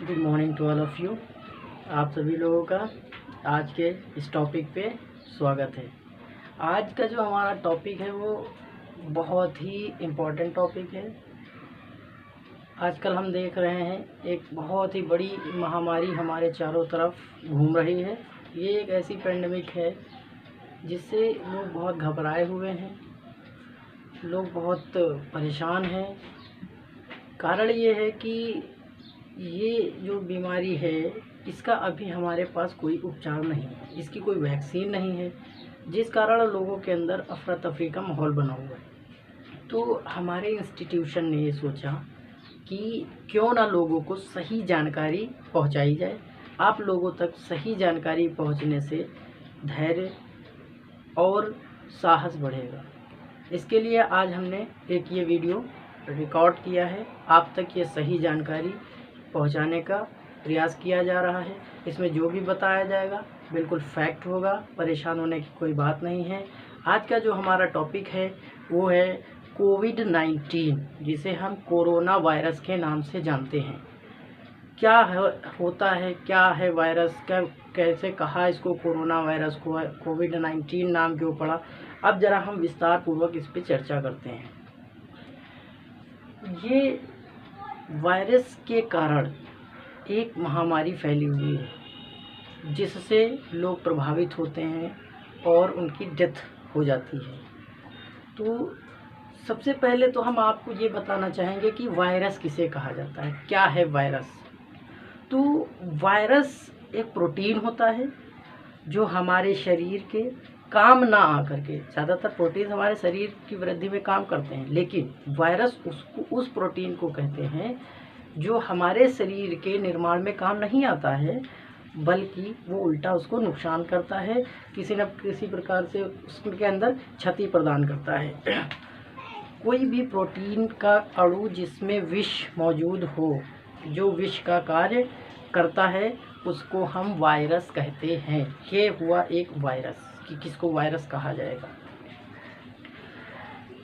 Good morning to all of you. आप सभी लोगों का आज के इस टॉपिक पे स्वागत है। आज का जो हमारा टॉपिक है वो बहुत ही इम्पोर्टेंट टॉपिक है। आजकल हम देख रहे हैं एक बहुत ही बड़ी महामारी हमारे चारों तरफ घूम रही है। ये एक ऐसी पेंडेमिक है जिससे लोग बहुत घबराए हुए हैं, लोग बहुत परेशान हैं। कारण ये है कि ये जो बीमारी है इसका अभी हमारे पास कोई उपचार नहीं है, इसकी कोई वैक्सीन नहीं है, जिस कारण लोगों के अंदर अफरा तफरी का माहौल बना हुआ है। तो हमारे इंस्टीट्यूशन ने ये सोचा कि क्यों ना लोगों को सही जानकारी पहुंचाई जाए। आप लोगों तक सही जानकारी पहुंचने से धैर्य और साहस बढ़ेगा। इसके लिए आज हमने एक ये वीडियो रिकॉर्ड किया है। आप तक ये सही जानकारी पहुंचाने का प्रयास किया जा रहा है। इसमें जो भी बताया जाएगा बिल्कुल फैक्ट होगा, परेशान होने की कोई बात नहीं है। आज का जो हमारा टॉपिक है वो है कोविड-19, जिसे हम कोरोना वायरस के नाम से जानते हैं। क्या होता है, क्या है वायरस, क्या कैसे कहा इसको कोरोना वायरस को, कोविड-19 नाम क्यों पड़ा। अब ज़रा हम विस्तार पूर्वक इस पर चर्चा करते हैं। ये वायरस के कारण एक महामारी फैली हुई है जिससे लोग प्रभावित होते हैं और उनकी डेथ हो जाती है। तो सबसे पहले तो हम आपको ये बताना चाहेंगे कि वायरस किसे कहा जाता है, क्या है वायरस। तो वायरस एक प्रोटीन होता है जो हमारे शरीर के काम ना आकर के, ज़्यादातर प्रोटीन हमारे शरीर की वृद्धि में काम करते हैं, लेकिन वायरस उस प्रोटीन को कहते हैं जो हमारे शरीर के निर्माण में काम नहीं आता है, बल्कि वो उल्टा उसको नुकसान करता है, किसी न किसी प्रकार से उसके अंदर क्षति प्रदान करता है। कोई भी प्रोटीन का अणु जिसमें विष मौजूद हो, जो विष का कार्य करता है, उसको हम वायरस कहते हैं। ये हुआ एक वायरस कि किसको वायरस कहा जाएगा।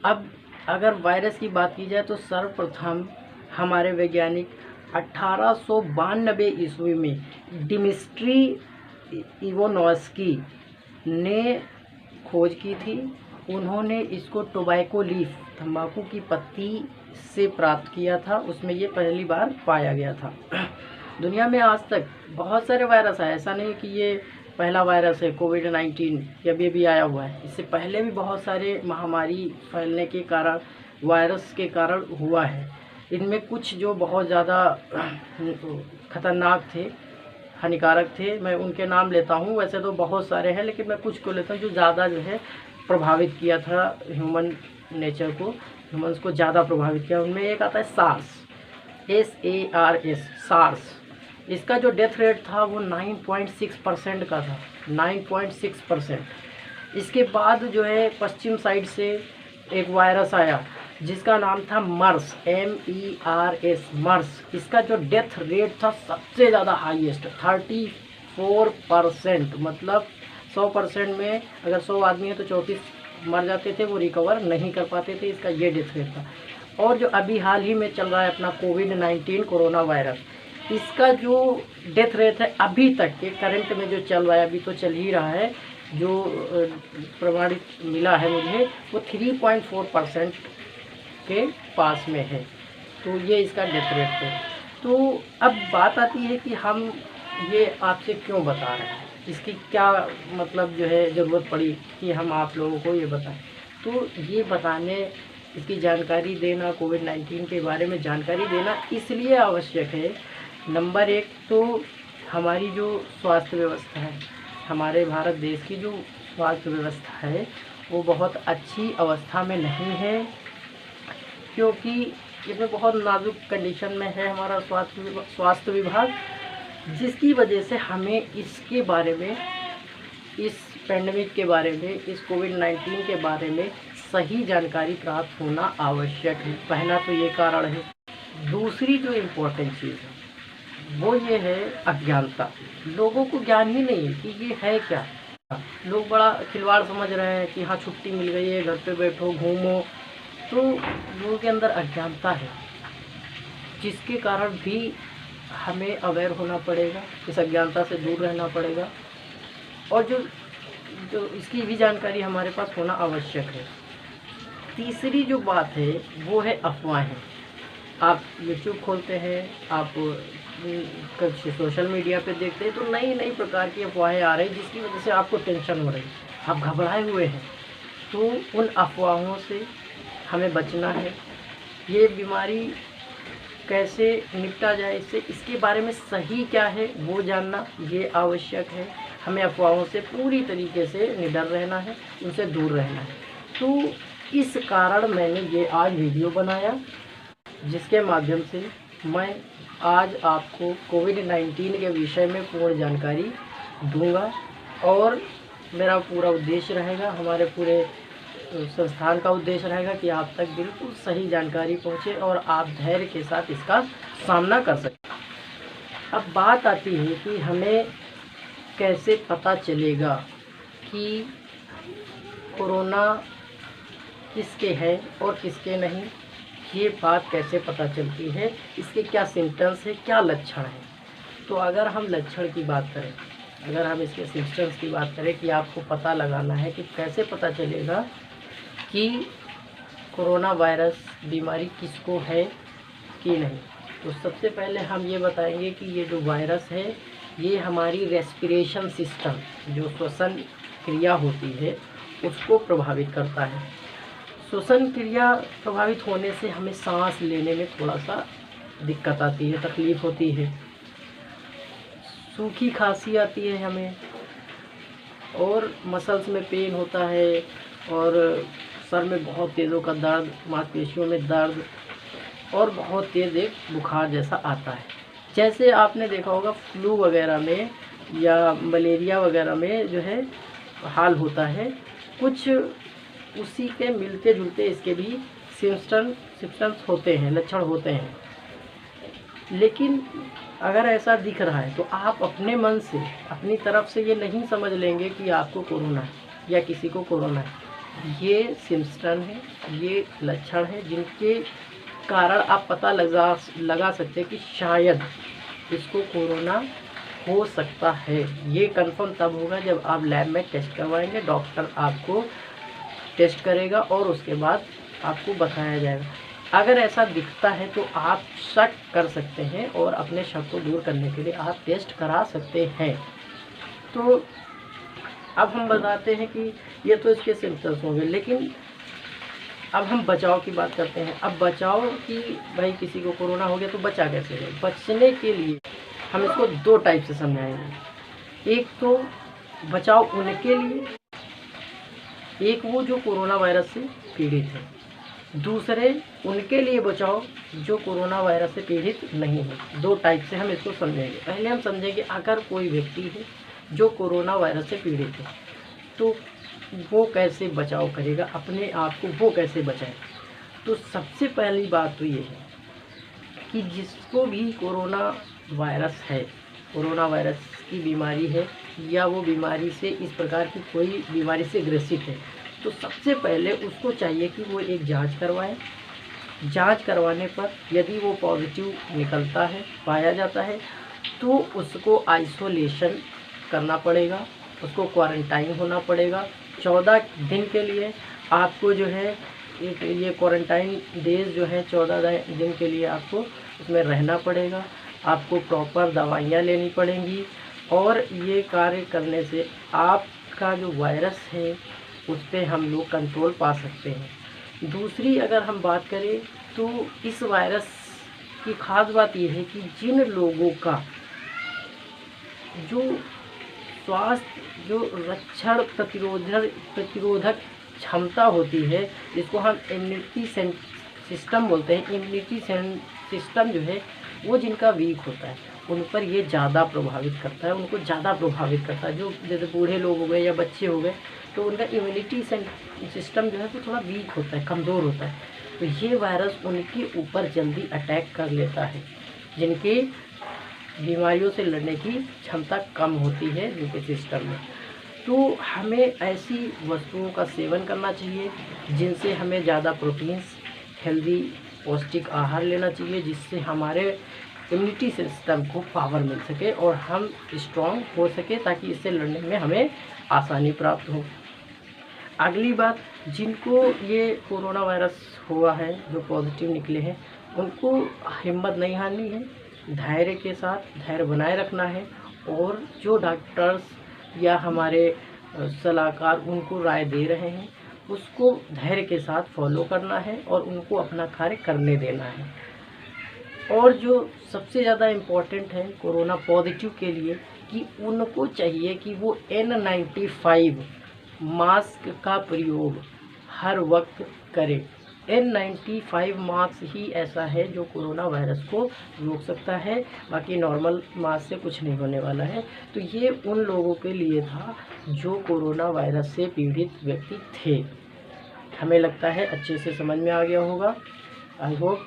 अब अगर वायरस की बात की जाए तो सर्वप्रथम हमारे वैज्ञानिक 1892 ईस्वी में डिमिट्री इवानोव्स्की ने खोज की थी। उन्होंने इसको टोबैको लीफ, तंबाकू की पत्ती से प्राप्त किया था। उसमें ये पहली बार पाया गया था। दुनिया में आज तक बहुत सारे वायरस आए, ऐसा नहीं कि ये पहला वायरस है कोविड-19 या भी आया हुआ है। इससे पहले भी बहुत सारे महामारी फैलने के कारण, वायरस के कारण हुआ है। इनमें कुछ जो बहुत ज़्यादा खतरनाक थे, हानिकारक थे, मैं उनके नाम लेता हूँ। वैसे तो बहुत सारे हैं, लेकिन मैं कुछ को लेता हूँ जो ज़्यादा जो है प्रभावित किया था ह्यूमन नेचर को, ह्यूमन्स को ज़्यादा प्रभावित किया। उनमें एक आता है सार्स, SARS, सार्स। इसका जो डेथ रेट था वो 9.6% का था, 9.6%। इसके बाद जो है पश्चिम साइड से एक वायरस आया जिसका नाम था मर्स, MERS, मर्स। इसका जो डेथ रेट था सबसे ज़्यादा हाईएस्ट, 34%। मतलब 100% में अगर 100 आदमी है तो 34 मर जाते थे, वो रिकवर नहीं कर पाते थे। इसका ये डेथ रेट था। और जो अभी हाल ही में चल रहा है अपना कोविड-19 कोरोना वायरस, इसका जो डेथ रेट है अभी तक के करंट में जो चल रहा है, अभी तो चल ही रहा है, जो प्रमाणित मिला है मुझे, वो 3.4% के पास में है। तो ये इसका डेथ रेट है। तो अब बात आती है कि हम ये आपसे क्यों बता रहे हैं, इसकी क्या मतलब जो है ज़रूरत पड़ी कि हम आप लोगों को ये बताएं। तो ये बताने, इसकी जानकारी देना, कोविड-19 के बारे में जानकारी देना इसलिए आवश्यक है। नंबर एक तो हमारी जो स्वास्थ्य व्यवस्था है, हमारे भारत देश की जो स्वास्थ्य व्यवस्था है वो बहुत अच्छी अवस्था में नहीं है, क्योंकि इसमें बहुत नाजुक कंडीशन में है हमारा स्वास्थ्य विभाग, जिसकी वजह से हमें इसके बारे में, इस पेंडेमिक के बारे में, इस कोविड-19 के बारे में सही जानकारी प्राप्त होना आवश्यक है। पहला तो ये कारण है। दूसरी जो इम्पोर्टेंट चीज़ है वो ये है अज्ञानता। लोगों को ज्ञान ही नहीं है कि ये है क्या। लोग बड़ा खिलवाड़ समझ रहे हैं कि हाँ छुट्टी मिल गई है, घर पे बैठो, घूमो। तो लोगों के अंदर अज्ञानता है, जिसके कारण भी हमें अवेयर होना पड़ेगा, इस अज्ञानता से दूर रहना पड़ेगा, और जो जो इसकी भी जानकारी हमारे पास होना आवश्यक है। तीसरी जो बात है वो है अफवाहें। आप यूट्यूब खोलते हैं, आप कुछ सोशल मीडिया पे देखते हैं तो नई नई प्रकार की अफवाहें आ रही जिसकी वजह से आपको टेंशन हो रही, आप घबराए हुए हैं। तो उन अफवाहों से हमें बचना है। ये बीमारी कैसे निपटा जाए इससे, इसके बारे में सही क्या है वो जानना ये आवश्यक है। हमें अफवाहों से पूरी तरीके से निडर रहना है, उनसे दूर रहना है। तो इस कारण मैंने ये आज वीडियो बनाया, जिसके माध्यम से मैं आज आपको कोविड-19 के विषय में पूर्ण जानकारी दूंगा। और मेरा पूरा उद्देश्य रहेगा, हमारे पूरे संस्थान का उद्देश्य रहेगा कि आप तक बिल्कुल सही जानकारी पहुंचे और आप धैर्य के साथ इसका सामना कर सकें। अब बात आती है कि हमें कैसे पता चलेगा कि कोरोना किसके है और किसके नहीं, ये बात कैसे पता चलती है, इसके क्या सिम्टम्स है, क्या लक्षण है। तो अगर हम लक्षण की बात करें, अगर हम इसके सिम्टम्स की बात करें कि आपको पता लगाना है कि कैसे पता चलेगा कि कोरोना वायरस बीमारी किसको है कि नहीं, तो सबसे पहले हम ये बताएंगे कि ये जो वायरस है ये हमारी रेस्पिरेशन सिस्टम, जो श्वसन क्रिया होती है, उसको प्रभावित करता है। श्वसन क्रिया प्रभावित होने से हमें सांस लेने में थोड़ा सा दिक्कत आती है, तकलीफ़ होती है, सूखी खांसी आती है हमें, और मसल्स में पेन होता है, और सर में बहुत तेज़ों का दर्द, मांसपेशियों में दर्द, और बहुत तेज़ एक बुखार जैसा आता है। जैसे आपने देखा होगा फ्लू वगैरह में या मलेरिया वगैरह में जो है हाल होता है, कुछ उसी के मिलते जुलते इसके भी सिम्टम्स होते हैं, लक्षण होते हैं। लेकिन अगर ऐसा दिख रहा है तो आप अपने मन से, अपनी तरफ से ये नहीं समझ लेंगे कि आपको कोरोना है या किसी को कोरोना है। ये सिम्टम है, ये लक्षण है जिनके कारण आप पता लगा सकते हैं कि शायद इसको कोरोना हो सकता है। ये कंफर्म तब होगा जब आप लैब में टेस्ट करवाएंगे, डॉक्टर आपको टेस्ट करेगा और उसके बाद आपको बताया जाएगा। अगर ऐसा दिखता है तो आप शक कर सकते हैं और अपने शक को दूर करने के लिए आप टेस्ट करा सकते हैं। तो अब हम बताते हैं कि ये तो इसके सिम्टम्स होंगे, लेकिन अब हम बचाव की बात करते हैं। अब बचाव की, भाई किसी को कोरोना हो गया तो बचा कैसे है। बचने के लिए हम इसको दो टाइप से समझाएंगे। एक तो बचाव उनके लिए, एक वो जो कोरोना वायरस से पीड़ित है, दूसरे उनके लिए बचाव जो कोरोना वायरस से पीड़ित नहीं है। दो टाइप से हम इसको समझेंगे। पहले हम समझेंगे अगर कोई व्यक्ति है जो कोरोना वायरस से पीड़ित है तो वो कैसे बचाव करेगा, अपने आप को वो कैसे बचाए। तो सबसे पहली बात तो ये है कि जिसको भी कोरोना वायरस है, कोरोना वायरस की बीमारी है या वो बीमारी से, इस प्रकार की कोई बीमारी से ग्रसित है, तो सबसे पहले उसको चाहिए कि वो एक जांच करवाए। जांच करवाने पर यदि वो पॉजिटिव निकलता है, पाया जाता है, तो उसको आइसोलेशन करना पड़ेगा, उसको क्वारंटाइन होना पड़ेगा 14 दिन के लिए। आपको जो है ये क्वारंटाइन डेज जो है 14 दिन के लिए आपको उसमें रहना पड़ेगा। आपको प्रॉपर दवाइयाँ लेनी पड़ेंगी और ये कार्य करने से आपका जो वायरस है उस पर हम लोग कंट्रोल पा सकते हैं। दूसरी अगर हम बात करें तो इस वायरस की ख़ास बात यह है कि जिन लोगों का जो स्वास्थ्य, जो रक्षण प्रतिरोधक क्षमता होती है, जिसको हम इम्यूनिटी सिस्टम बोलते हैं, इम्यूनिटी सिस्टम जो है वो जिनका वीक होता है उन पर ये ज़्यादा प्रभावित करता है, उनको ज़्यादा प्रभावित करता है। जो जैसे बूढ़े लोग हो गए या बच्चे हो गए तो उनका इम्यूनिटी सिस्टम जो है वो थोड़ा वीक होता है, कमज़ोर होता है, तो ये वायरस उनके ऊपर जल्दी अटैक कर लेता है। जिनकी बीमारियों से लड़ने की क्षमता कम होती है जिनके सिस्टम में, तो हमें ऐसी वस्तुओं का सेवन करना चाहिए जिनसे हमें ज़्यादा प्रोटीन्स, हेल्दी पौष्टिक आहार लेना चाहिए, जिससे हमारे इम्यूनिटी सिस्टम को पावर मिल सके और हम स्ट्रॉन्ग हो सके, ताकि इससे लड़ने में हमें आसानी प्राप्त हो। अगली बात, जिनको ये कोरोना वायरस हुआ है, जो पॉजिटिव निकले हैं, उनको हिम्मत नहीं हारनी है, धैर्य के साथ धैर्य बनाए रखना है, और जो डॉक्टर्स या हमारे सलाहकार उनको राय दे रहे हैं उसको धैर्य के साथ फॉलो करना है और उनको अपना कार्य करने देना है। और जो सबसे ज़्यादा इम्पोर्टेंट है कोरोना पॉजिटिव के लिए, कि उनको चाहिए कि वो N95 मास्क का प्रयोग हर वक्त करें। N95 मास्क ही ऐसा है जो कोरोना वायरस को रोक सकता है, बाकी नॉर्मल मास्क से कुछ नहीं होने वाला है। तो ये उन लोगों के लिए था जो कोरोना वायरस से पीड़ित व्यक्ति थे। हमें लगता है अच्छे से समझ में आ गया होगा, आई होप।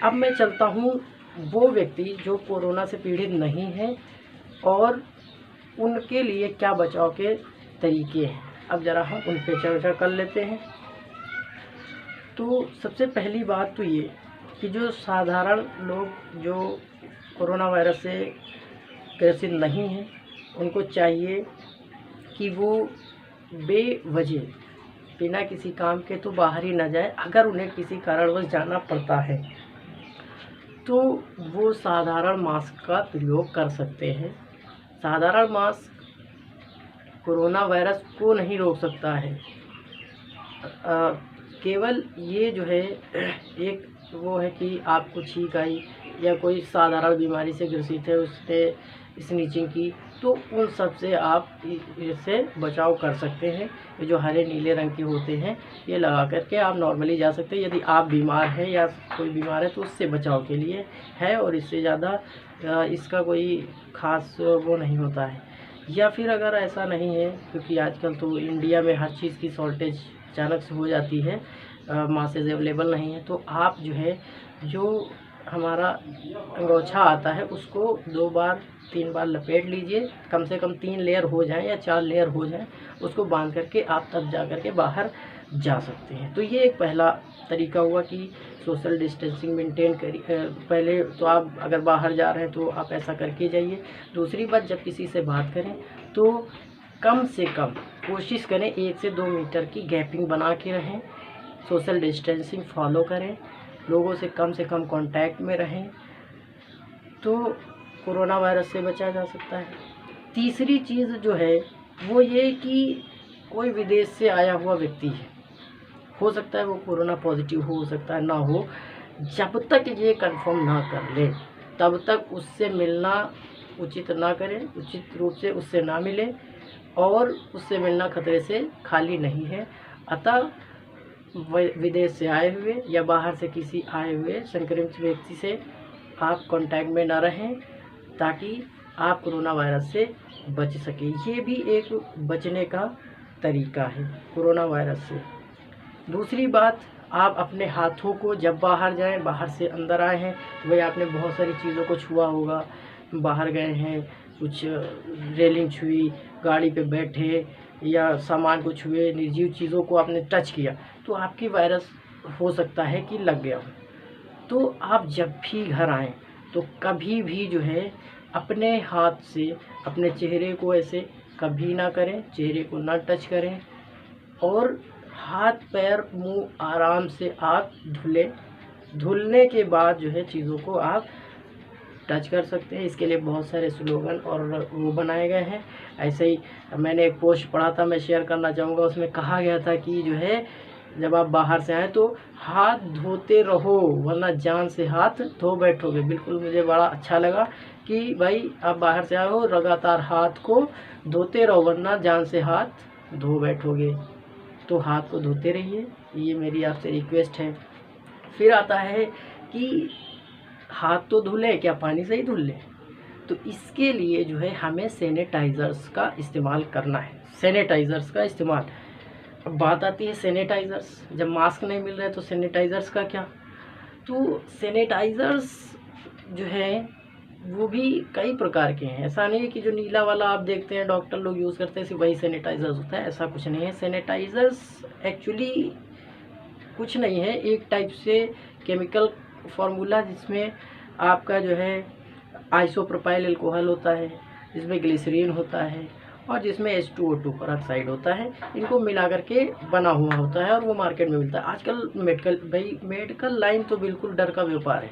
अब मैं चलता हूँ वो व्यक्ति जो कोरोना से पीड़ित नहीं है और उनके लिए क्या बचाव के तरीके हैं। अब ज़रा हम उन पर चर्चा कर लेते हैं। तो सबसे पहली बात तो ये कि जो साधारण लोग जो कोरोना वायरस से ग्रसित नहीं हैं, उनको चाहिए कि वो बेवजह बिना किसी काम के तो बाहर ही ना जाए। अगर उन्हें किसी कारणवश जाना पड़ता है तो वो साधारण मास्क का प्रयोग कर सकते हैं। साधारण मास्क कोरोना वायरस को नहीं रोक सकता है, केवल ये जो है एक वो है कि आपको छींक आई या कोई साधारण बीमारी से ग्रसित है, उसने स्नीचिंग की, तो उन सब से आप इससे बचाव कर सकते हैं। ये जो हरे नीले रंग के होते हैं, ये लगा करके आप नॉर्मली जा सकते हैं। यदि आप बीमार हैं या कोई बीमार है तो उससे बचाव के लिए है, और इससे ज़्यादा इसका कोई ख़ास वो नहीं होता है। या फिर अगर ऐसा नहीं है, क्योंकि आजकल तो इंडिया में हर चीज़ की शॉर्टेज अचानक से हो जाती है, मासेज अवेलेबल नहीं है, तो आप जो है जो हमारा अंगोछा आता है उसको 2 बार 3 बार लपेट लीजिए, कम से कम 3 लेयर हो जाएं या 4 लेयर हो जाएं, उसको बांध करके आप तब जा करके बाहर जा सकते हैं। तो ये एक पहला तरीका हुआ कि सोशल डिस्टेंसिंग मेंटेन करिए। पहले तो आप अगर बाहर जा रहे हैं तो आप ऐसा करके जाइए। दूसरी बात, जब किसी से बात करें तो कम से कम कोशिश करें 1 से 2 मीटर की गैपिंग बना के रहें, सोशल डिस्टेंसिंग फॉलो करें, लोगों से कम कांटेक्ट में रहें, तो कोरोना वायरस से बचा जा सकता है। तीसरी चीज़ जो है वो ये कि कोई विदेश से आया हुआ व्यक्ति है, हो सकता है वो कोरोना पॉजिटिव हो सकता है ना हो, जब तक ये कंफर्म ना कर ले तब तक उससे मिलना उचित ना करें, उचित रूप से उससे ना मिले, और उससे मिलना खतरे से खाली नहीं है। अतः विदेश से आए हुए या बाहर से किसी आए हुए संक्रमित व्यक्ति से आप कांटेक्ट में ना रहें, ताकि आप कोरोना वायरस से बच सकें। ये भी एक बचने का तरीका है कोरोना वायरस से। दूसरी बात, आप अपने हाथों को जब बाहर जाएं, बाहर से अंदर आए हैं तो भाई आपने बहुत सारी चीज़ों को छुआ होगा, बाहर गए हैं, कुछ रेलिंग छुई, गाड़ी पे बैठे या सामान को छुए, निर्जीव चीज़ों को आपने टच किया, तो आपकी वायरस हो सकता है कि लग गया हो। तो आप जब भी घर आएँ तो कभी भी जो है अपने हाथ से अपने चेहरे को ऐसे कभी ना करें, चेहरे को ना टच करें, और हाथ पैर मुंह आराम से आप धुलें। धुलने के बाद जो है चीज़ों को आप टच कर सकते हैं। इसके लिए बहुत सारे स्लोगन और वो बनाए गए हैं। ऐसे ही मैंने एक पोस्ट पढ़ा था, मैं शेयर करना चाहूँगा, उसमें कहा गया था कि जो है जब आप बाहर से आए तो हाथ धोते रहो, वरना जान से हाथ धो बैठोगे। बिल्कुल मुझे बड़ा अच्छा लगा कि भाई आप बाहर से आए हो, लगातार हाथ को धोते रहो, वरना जान से हाथ धो बैठोगे। तो हाथ को धोते रहिए, ये मेरी आपसे रिक्वेस्ट है। फिर आता है कि हाथ तो धुले, क्या पानी से ही धुल लें? तो इसके लिए जो है हमें सैनिटाइज़र्स का इस्तेमाल करना है, सैनिटाइज़र्स का इस्तेमाल। अब बात आती है सैनिटाइज़र्स, जब मास्क नहीं मिल रहे तो सैनिटाइज़र्स का क्या? तो सैनिटाइज़र्स जो है वो भी कई प्रकार के हैं। ऐसा नहीं है कि जो नीला वाला आप देखते हैं डॉक्टर लोग यूज़ करते हैं सिर्फ वही सैनिटाइज़र्स होता है, ऐसा कुछ नहीं है। सैनिटाइज़र्स एक्चुअली कुछ नहीं है, एक टाइप से केमिकल फार्मूला जिसमें आपका जो है आइसोप्रोपाइल अल्कोहल होता है, जिसमें ग्लिसरीन होता है और जिसमें H2O2 परऑक्साइड होता है। इनको मिला करके बना हुआ होता है और वो मार्केट में मिलता है। आजकल मेडिकल लाइन तो बिल्कुल डर का व्यापार है।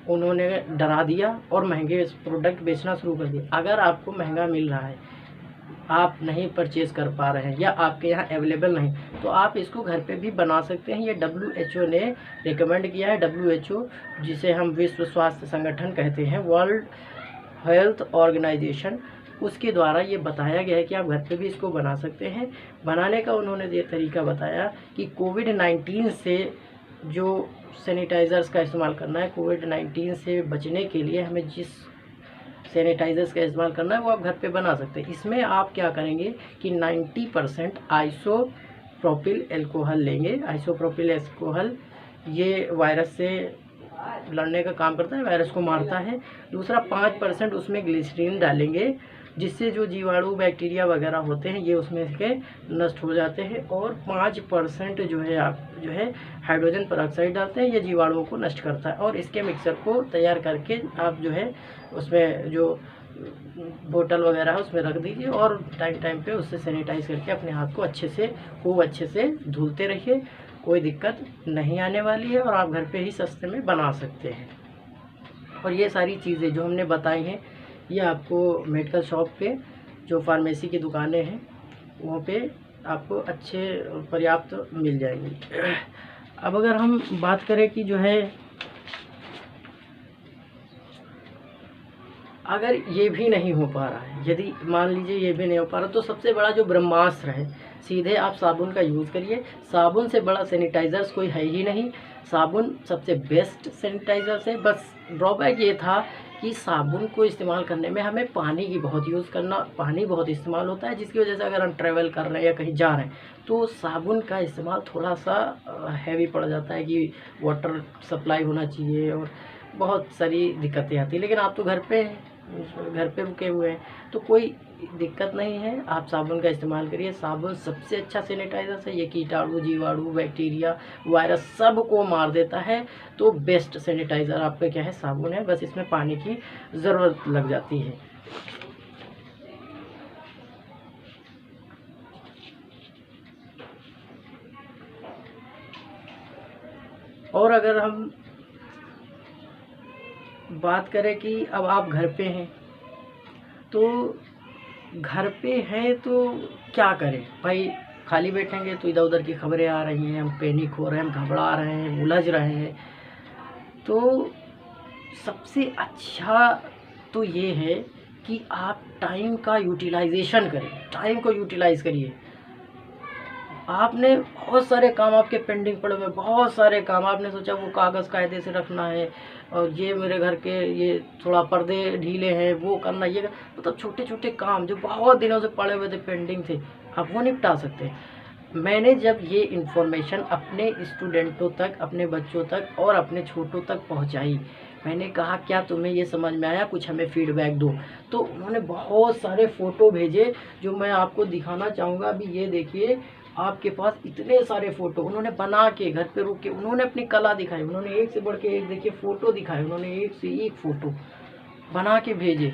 उन्होंने डरा दिया और महंगे प्रोडक्ट बेचना शुरू कर दिया। अगर आपको महंगा मिल रहा है, आप नहीं परचेज़ कर पा रहे हैं या आपके यहाँ अवेलेबल नहीं, तो आप इसको घर पे भी बना सकते हैं। ये WHO ने रिकमेंड किया है। WHO, जिसे हम विश्व स्वास्थ्य संगठन कहते हैं, वर्ल्ड हेल्थ ऑर्गेनाइजेशन, उसके द्वारा ये बताया गया है कि आप घर पे भी इसको बना सकते हैं। बनाने का उन्होंने ये तरीका बताया कि कोविड-19 से जो सैनिटाइज़र्स का इस्तेमाल करना है, कोविड-19 से बचने के लिए हमें जिस सैनिटाइज़र्स का इस्तेमाल करना है वो आप घर पे बना सकते हैं। इसमें आप क्या करेंगे कि 90% आइसोप्रोपिल अल्कोहल लेंगे। आइसोप्रोपिल अल्कोहल ये वायरस से लड़ने का काम करता है, वायरस को मारता है। दूसरा 5% उसमें ग्लिसरीन डालेंगे, जिससे जो जीवाणु बैक्टीरिया वगैरह होते हैं ये उसमें के नष्ट हो जाते हैं। और 5% जो है आप जो है हाइड्रोजन परऑक्साइड डालते हैं, ये जीवाणुओं को नष्ट करता है। और इसके मिक्सर को तैयार करके आप जो है उसमें जो बोतल वगैरह है उसमें रख दीजिए और टाइम टाइम पे उससे सैनिटाइज करके अपने हाथ को खूब अच्छे से धुलते रहिए। कोई दिक्कत नहीं आने वाली है और आप घर पे ही सस्ते में बना सकते हैं। और ये सारी चीज़ें जो हमने बताई हैं ये आपको मेडिकल शॉप पे, जो फार्मेसी की दुकानें हैं वहाँ पे आपको अच्छे पर्याप्त मिल जाएंगी। अब अगर हम बात करें कि जो है अगर ये भी नहीं हो पा रहा है, यदि मान लीजिए ये भी नहीं हो पा रहा, तो सबसे बड़ा जो ब्रह्मास्त्र है, सीधे आप साबुन का यूज़ करिए। साबुन से बड़ा सैनिटाइज़र्स कोई है ही नहीं। साबुन सबसे बेस्ट सैनिटाइज़र्स है। बस ड्रॉबैक ये था कि साबुन को इस्तेमाल करने में हमें पानी की पानी बहुत इस्तेमाल होता है, जिसकी वजह से अगर हम ट्रैवल कर रहे हैं या कहीं जा रहे हैं तो साबुन का इस्तेमाल थोड़ा सा हैवी पड़ जाता है कि वाटर सप्लाई होना चाहिए और बहुत सारी दिक्कतें आती हैं। लेकिन आप तो घर पे रुके हुए हैं तो कोई दिक्कत नहीं है, आप साबुन का इस्तेमाल करिए। साबुन सबसे अच्छा सैनिटाइज़र है। ये कीटाणु, जीवाणु, बैक्टीरिया, वायरस सब को मार देता है। तो बेस्ट सैनिटाइज़र आपका क्या है, साबुन है। बस इसमें पानी की ज़रूरत लग जाती है। और अगर हम बात करें कि अब आप घर पे हैं, तो घर पे हैं तो क्या करें भाई। खाली बैठेंगे तो इधर उधर की खबरें आ रही हैं, हम पैनिक हो रहे हैं, हम घबरा रहे हैं, उलझ रहे हैं। तो सबसे अच्छा तो ये है कि आप टाइम का यूटिलाइजेशन करें, टाइम को यूटिलाइज़ करिए। आपने बहुत सारे काम आपके पेंडिंग पड़े हुए, बहुत सारे काम आपने सोचा वो कागज़ कायदे से रखना है और ये मेरे घर के ये थोड़ा पर्दे ढीले हैं वो करना, ये मतलब छोटे छोटे काम जो बहुत दिनों से पड़े हुए थे, पेंडिंग थे, आप वो निपटा सकते हैं। मैंने जब ये इन्फॉर्मेशन अपने स्टूडेंटों तक, अपने बच्चों तक और अपने छोटों तक पहुंचाई, मैंने कहा क्या तुम्हें ये समझ में आया, कुछ हमें फीडबैक दो। तो उन्होंने बहुत सारे फ़ोटो भेजे जो मैं आपको दिखाना चाहूँगा। अभी ये देखिए, आपके पास इतने सारे फ़ोटो उन्होंने बना के घर पे रुक के उन्होंने अपनी कला दिखाई। उन्होंने एक से बढ़ के एक देखिए फ़ोटो दिखाए, उन्होंने एक से एक फ़ोटो बना के भेजे।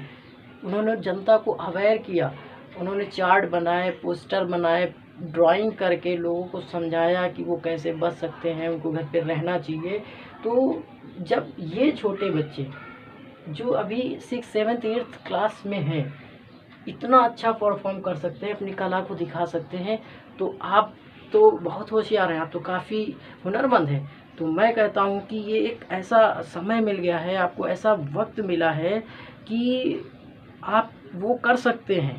उन्होंने जनता को अवेयर किया, उन्होंने चार्ट बनाए, पोस्टर बनाए, ड्राइंग करके लोगों को समझाया कि वो कैसे बच सकते हैं, उनको घर पे रहना चाहिए। तो जब ये छोटे बच्चे जो अभी 6, 7, 8 क्लास में हैं इतना अच्छा परफॉर्म कर सकते हैं, अपनी कला को दिखा सकते हैं, तो आप तो बहुत होशियार हैं, आप तो काफ़ी हुनरमंद हैं। तो मैं कहता हूँ कि ये एक ऐसा समय मिल गया है, आपको ऐसा वक्त मिला है कि आप वो कर सकते हैं।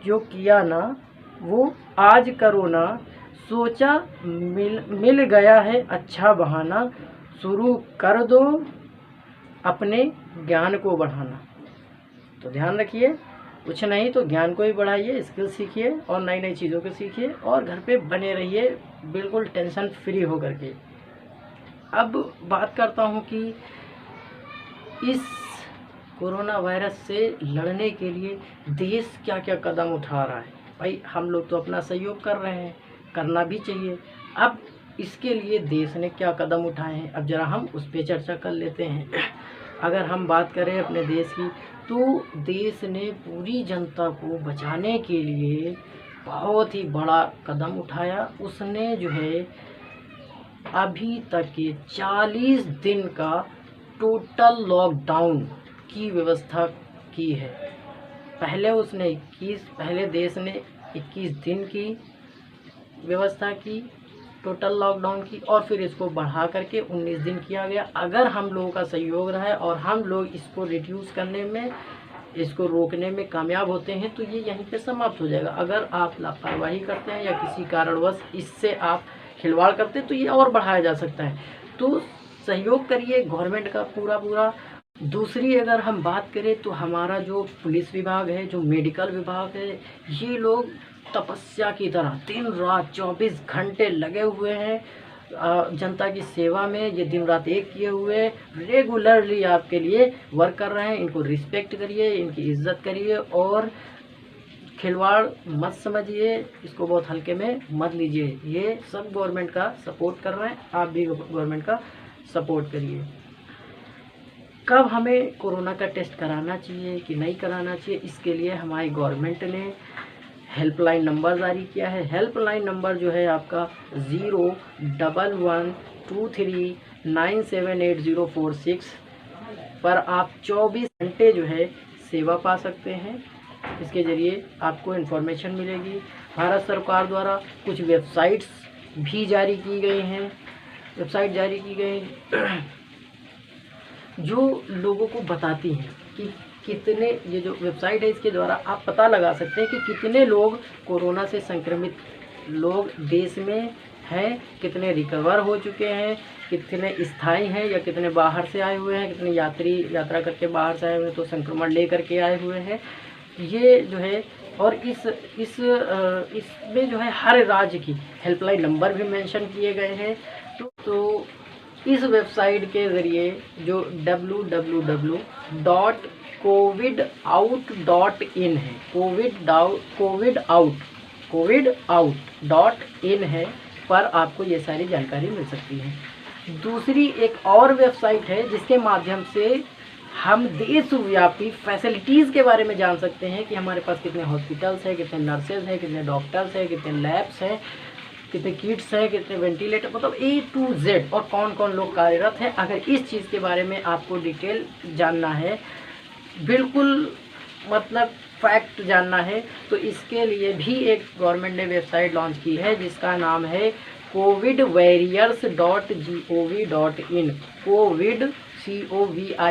जो किया ना वो आज करो ना, सोचा मिल गया है अच्छा बहाना, शुरू कर दो अपने ज्ञान को बढ़ाना। तो ध्यान रखिए, कुछ नहीं तो ज्ञान को ही बढ़ाइए, स्किल सीखिए और नई नई चीज़ों को सीखिए और घर पे बने रहिए बिल्कुल टेंशन फ्री हो करके। अब बात करता हूँ कि इस कोरोना वायरस से लड़ने के लिए देश क्या क्या कदम उठा रहा है। भाई हम लोग तो अपना सहयोग कर रहे हैं, करना भी चाहिए। अब इसके लिए देश ने क्या कदम उठाए हैं, अब ज़रा हम उस पर चर्चा कर लेते हैं। अगर हम बात करें अपने देश की, तो देश ने पूरी जनता को बचाने के लिए बहुत ही बड़ा कदम उठाया। उसने जो है अभी तक के 40 दिन का टोटल लॉकडाउन की व्यवस्था की है। पहले देश ने 21 दिन की व्यवस्था की टोटल लॉकडाउन की, और फिर इसको बढ़ा करके 19 दिन किया गया। अगर हम लोगों का सहयोग रहा है और हम लोग इसको रिड्यूस करने में, इसको रोकने में कामयाब होते हैं, तो ये यहीं पे समाप्त हो जाएगा। अगर आप लापरवाही करते हैं या किसी कारणवश इससे आप खिलवाड़ करते हैं, तो ये और बढ़ाया जा सकता है। तो सहयोग करिए गवर्नमेंट का पूरा। दूसरी अगर हम बात करें, तो हमारा जो पुलिस विभाग है, जो मेडिकल विभाग है, ये लोग तपस्या की तरह दिन रात 24 घंटे लगे हुए हैं जनता की सेवा में। ये दिन रात एक किए हुए रेगुलरली आपके लिए वर्क कर रहे हैं। इनको रिस्पेक्ट करिए, इनकी इज्जत करिए और खिलवाड़ मत समझिए, इसको बहुत हल्के में मत लीजिए। ये सब गवर्नमेंट का सपोर्ट कर रहे हैं, आप भी गवर्नमेंट का सपोर्ट करिए। कब हमें कोरोना का टेस्ट कराना चाहिए कि नहीं कराना चाहिए, इसके लिए हमारी गवर्नमेंट ने हेल्पलाइन नंबर जारी किया है। हेल्पलाइन नंबर जो है आपका 01123978046 पर आप 24 घंटे जो है सेवा पा सकते हैं। इसके ज़रिए आपको इन्फॉर्मेशन मिलेगी। भारत सरकार द्वारा कुछ वेबसाइट्स भी जारी की गई हैं, जो लोगों को बताती हैं कि कितने, ये जो वेबसाइट है इसके द्वारा आप पता लगा सकते हैं कि कितने लोग कोरोना से संक्रमित लोग देश में हैं, कितने रिकवर हो चुके हैं, कितने स्थायी हैं या कितने बाहर से आए हुए हैं, कितने यात्रा करके बाहर से आए हुए हैं तो संक्रमण ले करके आए हुए हैं। ये जो है, और इसमें जो है हर राज्य की हेल्पलाइन नंबर भी मेंशन किए गए हैं। तो इस वेबसाइट के ज़रिए जो www.covidout.in है, covidout.in है, पर आपको ये सारी जानकारी मिल सकती है। दूसरी एक और वेबसाइट है जिसके माध्यम से हम देशव्यापी फैसिलिटीज़ के बारे में जान सकते हैं कि हमारे पास कितने हॉस्पिटल्स हैं, कितने नर्सेज हैं, कितने डॉक्टर्स हैं, कितने लैब्स हैं, कितने किट्स हैं, कितने वेंटिलेटर, मतलब A to Z, और कौन कौन लोग कार्यरत हैं। अगर इस चीज़ के बारे में आपको डिटेल जानना है, बिल्कुल मतलब फैक्ट जानना है, तो इसके लिए भी एक गवर्नमेंट ने वेबसाइट लॉन्च की है जिसका नाम है covidwarriors.gov.in। कोविड COVID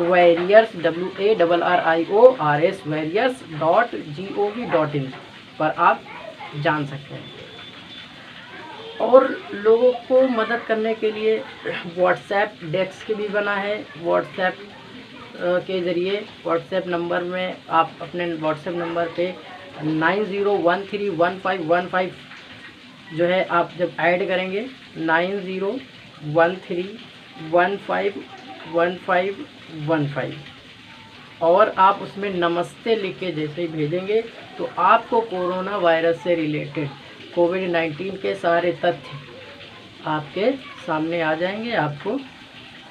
warriors.gov.in पर आप जान सकते हैं। और लोगों को मदद करने के लिए व्हाट्सएप डेस्क भी बना है। व्हाट्सएप के ज़रिए व्हाट्सएप नंबर में आप अपने व्हाट्सएप नंबर पे 90131515 जो है आप जब ऐड करेंगे 9013151515 और आप उसमें नमस्ते लिख के जैसे ही भेजेंगे तो आपको कोरोना वायरस से रिलेटेड कोविड-19 के सारे तथ्य आपके सामने आ जाएंगे, आपको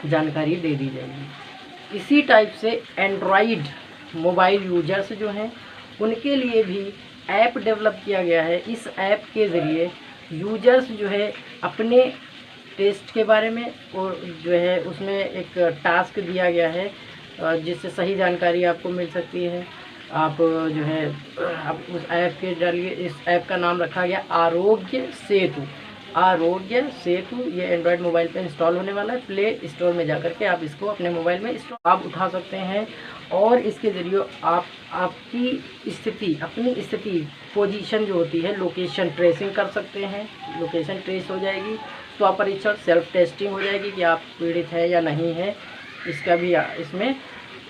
जानकारी दे दी जाएगी। इसी टाइप से एंड्रॉयड मोबाइल यूजर्स जो हैं उनके लिए भी ऐप डेवलप किया गया है। इस ऐप के ज़रिए यूजर्स जो है अपने टेस्ट के बारे में और जो है उसमें एक टास्क दिया गया है जिससे सही जानकारी आपको मिल सकती है। आप जो है आप उस ऐप के डालिए, इस ऐप का नाम रखा गया आरोग्य सेतु। आरोग्य सेतु ये एंड्रॉयड मोबाइल पे इंस्टॉल होने वाला है। प्ले स्टोर में जाकर के आप इसको अपने मोबाइल में आप उठा सकते हैं और इसके ज़रिए आप आपकी स्थिति, अपनी स्थिति पोजीशन जो होती है लोकेशन ट्रेसिंग कर सकते हैं। लोकेशन ट्रेस हो जाएगी, स्वपरीक्षण सेल्फ टेस्टिंग हो जाएगी कि आप पीड़ित है या नहीं है। इसका भी इसमें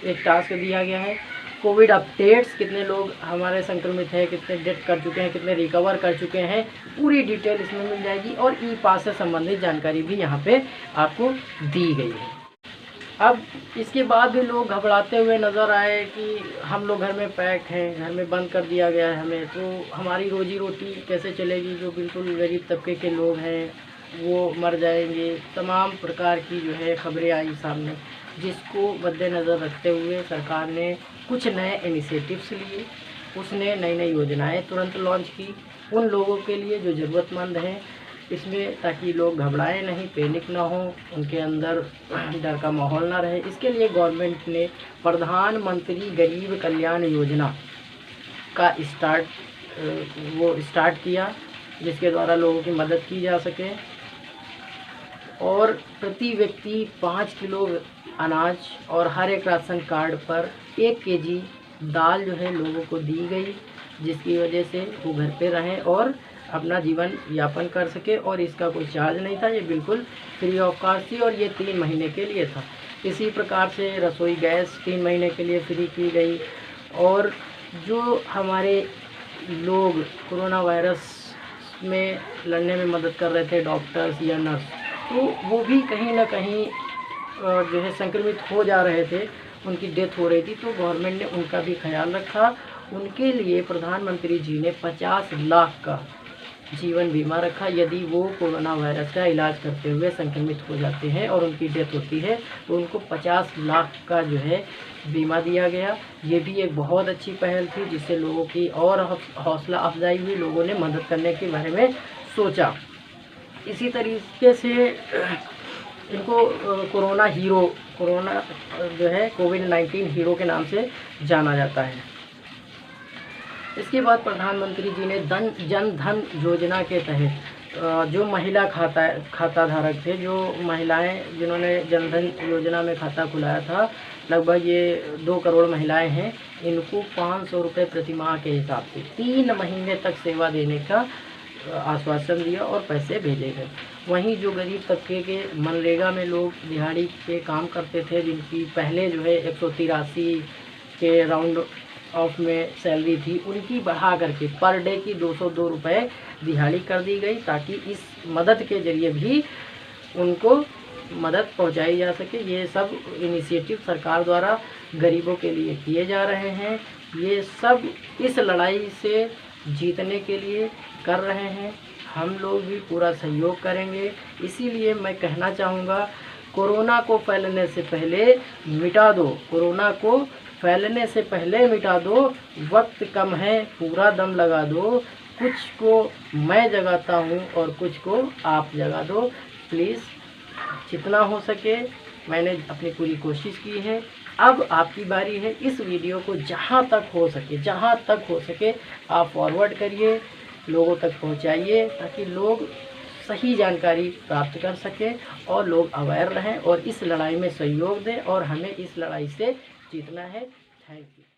एक टास्क दिया गया है। कोविड अपडेट्स, कितने लोग हमारे संक्रमित हैं, कितने डेथ कर चुके हैं, कितने रिकवर कर चुके हैं, पूरी डिटेल इसमें मिल जाएगी। और ई पास से संबंधित जानकारी भी यहाँ पे आपको दी गई है। अब इसके बाद भी लोग घबराते हुए नज़र आए कि हम लोग घर में पैक हैं, घर में बंद कर दिया गया है हमें, तो हमारी रोजी रोटी कैसे चलेगी। जो बिल्कुल गरीब तबके के लोग हैं वो मर जाएंगे। तमाम प्रकार की जो है खबरें आई सामने, जिसको मद्देनज़र रखते हुए सरकार ने कुछ नए इनिशिएटिव्स लिए। उसने नई नई योजनाएं तुरंत लॉन्च की उन लोगों के लिए जो ज़रूरतमंद हैं इसमें, ताकि लोग घबराएं नहीं, पैनिक ना हो, उनके अंदर डर का माहौल ना रहे। इसके लिए गवर्नमेंट ने प्रधानमंत्री गरीब कल्याण योजना का स्टार्ट किया, जिसके द्वारा लोगों की मदद की जा सके। और प्रति व्यक्ति 5 किलो अनाज और हर एक राशन कार्ड पर 1 केजी दाल जो है लोगों को दी गई, जिसकी वजह से वो घर पे रहें और अपना जीवन यापन कर सके। और इसका कोई चार्ज नहीं था, ये बिल्कुल फ्री ऑफ कॉस्ट थी और ये 3 महीने के लिए था। इसी प्रकार से रसोई गैस 3 महीने के लिए फ्री की गई। और जो हमारे लोग कोरोना वायरस में लड़ने में मदद कर रहे थे, डॉक्टर्स या नर्स, तो वो भी कहीं ना कहीं जो है संक्रमित हो जा रहे थे, उनकी डेथ हो रही थी, तो गवर्नमेंट ने उनका भी ख्याल रखा। उनके लिए प्रधानमंत्री जी ने 50 लाख का जीवन बीमा रखा। यदि वो कोरोना वायरस का इलाज करते हुए संक्रमित हो जाते हैं और उनकी डेथ होती है तो उनको 50 लाख का जो है बीमा दिया गया। ये भी एक बहुत अच्छी पहल थी, जिससे लोगों की और हौसला अफजाई हुई, लोगों ने मदद करने के बारे में सोचा। इसी तरीके से इनको कोरोना जो है कोविड-19 हीरो के नाम से जाना जाता है। इसके बाद प्रधानमंत्री जी ने जन धन योजना के तहत जो महिला खाता धारक थे, जो महिलाएं जिन्होंने जन धन योजना में खाता खुलाया था, लगभग ये 2 करोड़ महिलाएं हैं, इनको 500 रुपये प्रति माह के हिसाब से 3 महीने तक सेवा देने का आश्वासन दिया और पैसे भेजे गए। वहीं जो गरीब तबके के मनरेगा में लोग दिहाड़ी पे काम करते थे, जिनकी पहले जो है 183 के राउंड ऑफ में सैलरी थी, उनकी बढ़ा करके पर डे की 202 रुपये दिहाड़ी कर दी गई, ताकि इस मदद के ज़रिए भी उनको मदद पहुंचाई जा सके। ये सब इनिशिएटिव सरकार द्वारा गरीबों के लिए किए जा रहे हैं। ये सब इस लड़ाई से जीतने के लिए कर रहे हैं। हम लोग भी पूरा सहयोग करेंगे। इसीलिए मैं कहना चाहूँगा, कोरोना को फैलने से पहले मिटा दो, कोरोना को फैलने से पहले मिटा दो, वक्त कम है, पूरा दम लगा दो। कुछ को मैं जगाता हूँ और कुछ को आप जगा दो। प्लीज़ जितना हो सके मैंने अपनी पूरी कोशिश की है। अब आपकी बारी है। इस वीडियो को जहाँ तक हो सके आप फॉरवर्ड करिए, लोगों तक पहुँचाइए, ताकि लोग सही जानकारी प्राप्त कर सकें और लोग अवेयर रहें और इस लड़ाई में सहयोग दें और हमें इस लड़ाई से जीतना है। Thank you.